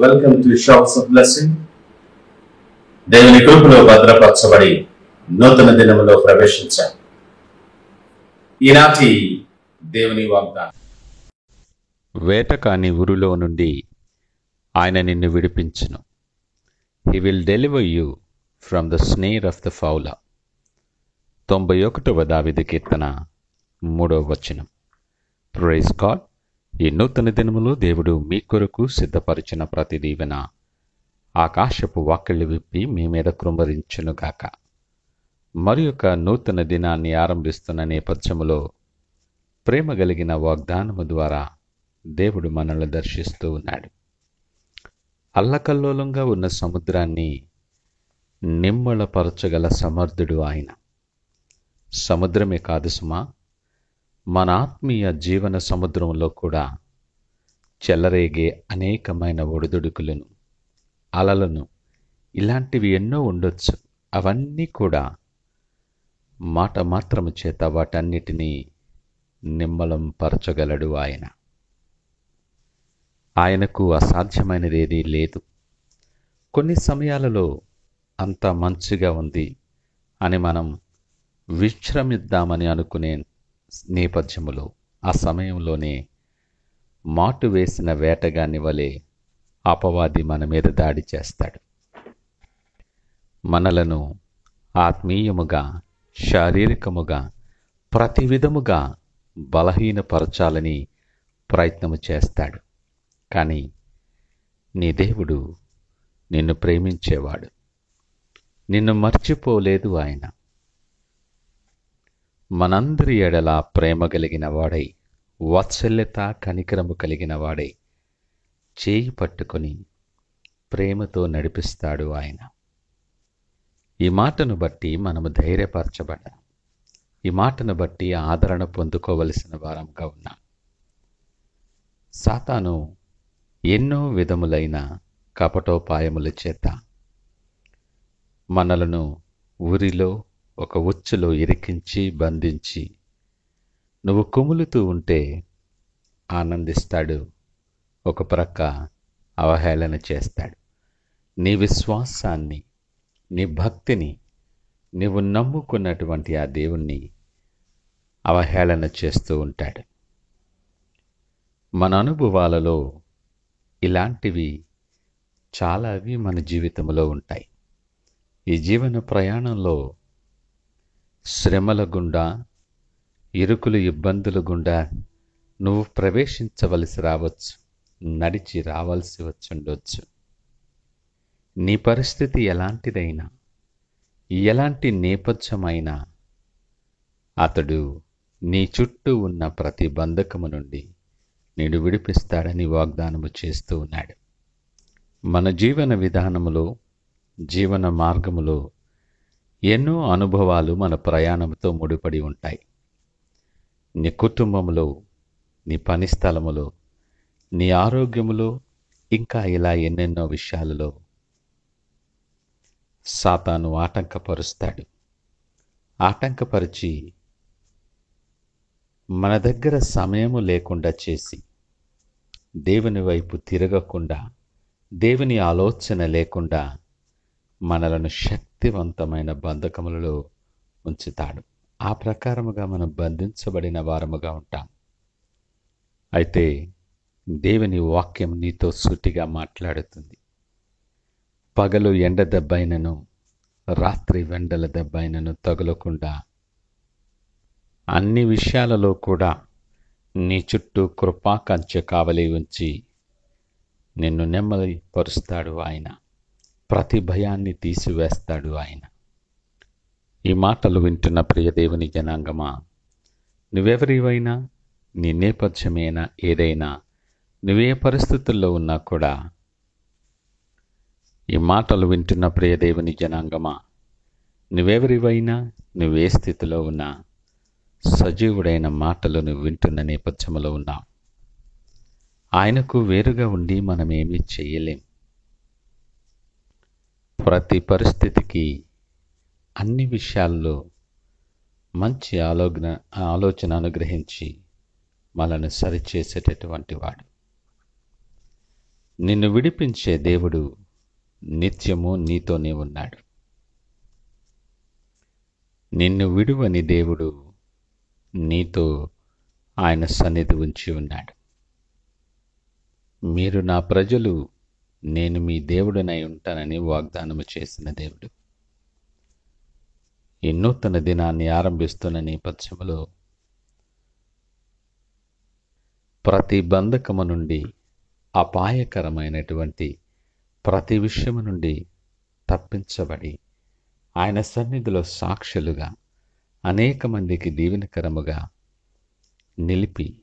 Welcome to shops of blessing. దేవుని కృపలో భద్రపరచబడి నూతన దినములో ప్రవేశించాం. ఈనాటి దేవుని వాగ్దానం. వేట కాని ఉరులో నుండి ఆయన నిన్ను విడిపించును. He will deliver you from the snare of the fowler. 91వ దావీదు కీర్తన 3వ వచనం. Praise God. ఈ నూతన దినములో దేవుడు మీ కొరకు సిద్ధపరిచిన ప్రతి దీవెన ఆకాశపు వాకిళ్ళు విప్పి మీ మీద కృంభరించునుగాక. మరి యొక్క నూతన దినాన్ని ఆరంభిస్తున్న నేపథ్యములో ప్రేమ కలిగిన వాగ్దానము ద్వారా దేవుడు మనల్ని దర్శిస్తూ ఉన్నాడు. అల్లకల్లోలంగా ఉన్న సముద్రాన్ని నిమ్మళపరచగల సమర్థుడు ఆయన. సముద్రమే కాదు సుమా, మన ఆత్మీయ జీవన సముద్రంలో కూడా చెలరేగే అనేకమైన ఒడిదుడుకులను, అలలను, ఇలాంటివి ఎన్నో ఉండొచ్చు. అవన్నీ కూడా మాట మాత్రము చేత వాటన్నిటినీ నిమ్మలం పరచగలడు ఆయన. ఆయనకు అసాధ్యమైనది ఏదీ లేదు. కొన్ని సమయాలలో అంత మంచిగా ఉంది అని మనం విశ్రమిద్దామని అనుకునే నేపథ్యములో ఆ సమయంలోనే మాటు వేసిన వేటగాని వలె అపవాది మన మీద దాడి చేస్తాడు. మనలను ఆత్మీయముగా, శారీరకముగా, ప్రతి విధముగా బలహీనపరచాలని ప్రయత్నము చేస్తాడు. కానీ నీ దేవుడు నిన్ను ప్రేమించేవాడు. నిన్ను మర్చిపోలేదు ఆయన. మనందరి ఎడల ప్రేమ కలిగిన వాడై, వాత్సల్యత కనికరము కలిగిన వాడై చేయి పట్టుకొని ప్రేమతో నడిపిస్తాడు ఆయన. ఈ మాటను బట్టి మనము ధైర్యపరచబడ్డాం. ఈ మాటను బట్టి ఆదరణ పొందుకోవలసిన వారంగా ఉన్నాం. సాతాను ఎన్నో విధములైన కపటోపాయముల చేత మనలను ఊరిలో ఒక ఉచ్చులో ఇరికించి బంధించి, నువ్వు కుములుతూ ఉంటే ఆనందిస్తాడు, ఒక ప్రక్క అవహేళన చేస్తాడు. నీ విశ్వాసాన్ని, నీ భక్తిని, నీవు నమ్ముకున్నటువంటి ఆ దేవుణ్ణి అవహేళన చేస్తూ ఉంటాడు. మన అనుభవాలలో ఇలాంటివి చాలా మన జీవితంలో ఉంటాయి. ఈ జీవన ప్రయాణంలో శ్రమల గుండా, ఇరుకులు ఇబ్బందుల గుండా నువ్వు ప్రవేశించవలసి రావచ్చు, నడిచి రావాల్సి వచ్చుండొచ్చు. నీ పరిస్థితి ఎలాంటిదైనా, ఎలాంటి నేపథ్యమైనా అతడు నీ చుట్టూ ఉన్న ప్రతి బంధకము నుండి నిన్ను విడిపిస్తాడని వాగ్దానము చేస్తూ ఉన్నాడు. మన జీవన విధానములో, జీవన మార్గములో ఎన్నో అనుభవాలు మన ప్రయాణంతో ముడిపడి ఉంటాయి. నీ కుటుంబములో, నీ పని స్థలములో, నీ ఆరోగ్యములో, ఇంకా ఇలా ఎన్నెన్నో విషయాలలో సాతాను ఆటంకపరుస్తాడు. ఆటంకపరిచి మన దగ్గర సమయము లేకుండా చేసి, దేవుని వైపు తిరగకుండా, దేవుని ఆలోచన లేకుండా మనలను శక్తివంతమైన బంధకములలో ఉంచుతాడు. ఆ ప్రకారముగా మనం బంధించబడిన వారముగా ఉంటాం. అయితే దేవుని వాక్యం నీతో సూటిగా మాట్లాడుతుంది. పగలు ఎండ దెబ్బైనను, రాత్రి వెండల దెబ్బైనను తగులకుండా అన్ని విషయాలలో కూడా నీ చుట్టూ కృపా కంచె కావలి ఉంచి నిన్ను నెమ్మదిపరుస్తాడు ఆయన. ప్రతి భయాన్ని తీసివేస్తాడు ఆయన. ఈ మాటలు వింటున్న ప్రియ దేవుని జనాంగమా, నువ్వెవరివైనా, నీ నేపథ్యమైనా ఏదైనా, నువ్వే పరిస్థితుల్లో ఉన్నా కూడా, ఈ మాటలు వింటున్న ప్రియ దేవుని జనాంగమా, నువ్వెవరివైనా, నువ్వే స్థితిలో ఉన్నా, సజీవుడైన మాటలు నువ్వు వింటున్న నేపథ్యంలో ఉన్నావు. ఆయనకు వేరుగా ఉండి మనమేమీ చెయ్యలేం. ప్రతి పరిస్థితికి, అన్ని విషయాల్లో మంచి ఆలోచన అనుగ్రహించి మనల్ని సరిచేసేటటువంటి వాడు. నిన్ను విడిపించే దేవుడు నిత్యము నీతోనే ఉన్నాడు. నిన్ను విడువని దేవుడు నీతో ఆయన సన్నిధి ఉంచి ఉన్నాడు. మీరు నా ప్రజలు, నేను మీ దేవుడనై ఉంటానని వాగ్దానము చేసిన దేవుడు. ఈ నూతన దినాన్ని ఆరంభిస్తున్న నేపథ్యంలో ప్రతి బంధకము నుండి, అపాయకరమైనటువంటి ప్రతి విషయము నుండి తప్పించబడి ఆయన సన్నిధిలో సాక్షులుగా అనేక మందికి దీవెనకరముగా నిలిపి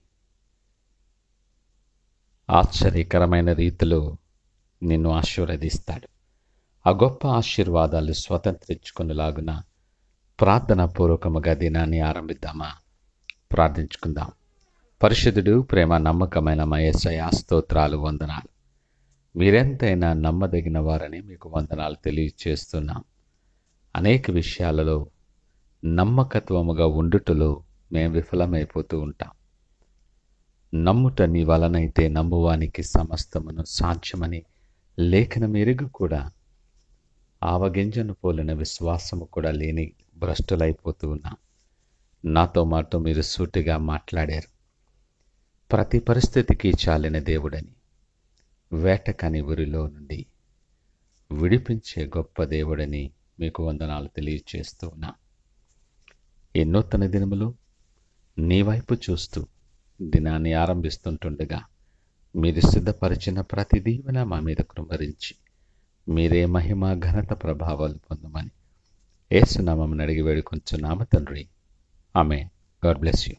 ఆశ్చర్యకరమైన రీతిలో నిన్ను ఆశీర్వదిస్తాడు. ఆ గొప్ప ఆశీర్వాదాలు స్వతంత్రించుకునేలాగున ప్రార్థనాపూర్వకముగా దినాన్ని ఆరంభిద్దామా? ప్రార్థించుకుందాం. పరిశుద్ధుడు, ప్రేమ నమ్మకమైన మా యేసయ్యా, స్తోత్రాలు, వందనాలు. మీరెంతైనా నమ్మదగిన వారని మీకు వందనాలు తెలియచేస్తున్నాం. అనేక విషయాలలో నమ్మకత్వముగా ఉండుటలో మేము విఫలమైపోతూ ఉంటాం. నమ్ముట నీ వలనైతే నమ్మువానికి సమస్తమును సాధ్యమని లేఖనం ఎరుగు కూడా ఆవగింజను పోలిన విశ్వాసము కూడా లేని భ్రష్టులైపోతూ ఉన్నాం. నాతో మాతో మీరు సూటిగా మాట్లాడారు. ప్రతి పరిస్థితికి చాలిన దేవుడని, వేటకని ఊరిలో నుండి విడిపించే గొప్ప దేవుడని మీకు వందనాలు తెలియచేస్తూ ఉన్నా. ఈ నూతన దినములు నీ వైపు చూస్తూ దినాన్ని ఆరంభిస్తుంటుండగా మీరు సిద్ధపరిచిన ప్రతి దీవెన మా మీద కృమ్మరించి మీరే మహిమ, ఘనత, ప్రభావాలు పొందమని యేసు నామమున అడిగి వేడుకొంచున్నాము తండ్రి. ఆమేన్. God bless you.